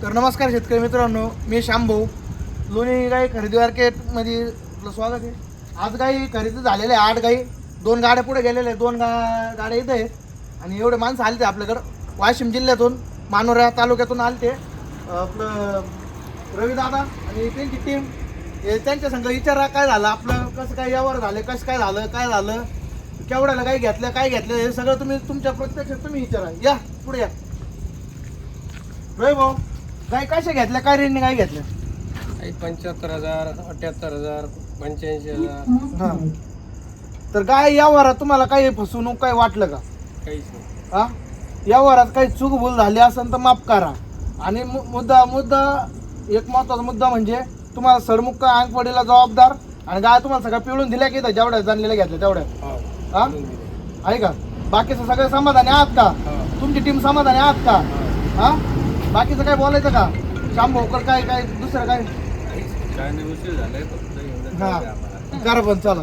तर नमस्कार शेतकरी मित्रांनो, मी श्यामभाऊ लोणी गाई खरेदी मार्केटमध्ये आपलं स्वागत आहे. आज गाई खरेदी झालेले आहे 8 गाई. 2 गाड्या पुढे गेलेल्या आहेत, 2 गाड्या इथं आहेत आणि एवढे माणसं आले ते आपल्याकडं वाशिम जिल्ह्यातून मानोरा तालुक्यातून आले ते आपलं रविदादा आणि त्यांची टीम. त्यांच्या संग विचारा काय झालं, आपलं कसं काय यावर झालं, कसं काय झालं, केवढ्याला गाई घेतल्या, काय घेतलं, हे सगळं तुम्ही तुमच्या प्रत्यक्षात तुम्ही विचारा. या पुढे या रवी भाऊ. गाय कशा घेतल्या, काय रेंजने गाय घेतल्या? 75,000, 78,000, 85,000. हा, तर गाय या वरात तुम्हाला काही फसवणूक काय वाटलं का? काहीच नाही. हा, या वरात काही चूक भूल झाली असेल तर माफ करा. आणि मुद्दा एक महत्वाचा मुद्दा म्हणजे तुम्हाला सरमुख अंगपडीला जबाबदार आणि गाय तुम्हाला सगळं पिळून दिल्या की जेवढ्या जाणलेल्या घेतल्या तेवढ्या. हो. हा, आहे का? बाकीचं सगळं समाधानी आहात का? तुमची टीम समाधानी आहात का? हा, बाकीचं काय बोलायचं का? श्याम भाऊकर काय दुसरं काय? काय नाही, उशीर झालाय फक्त. हा, करा पण चला.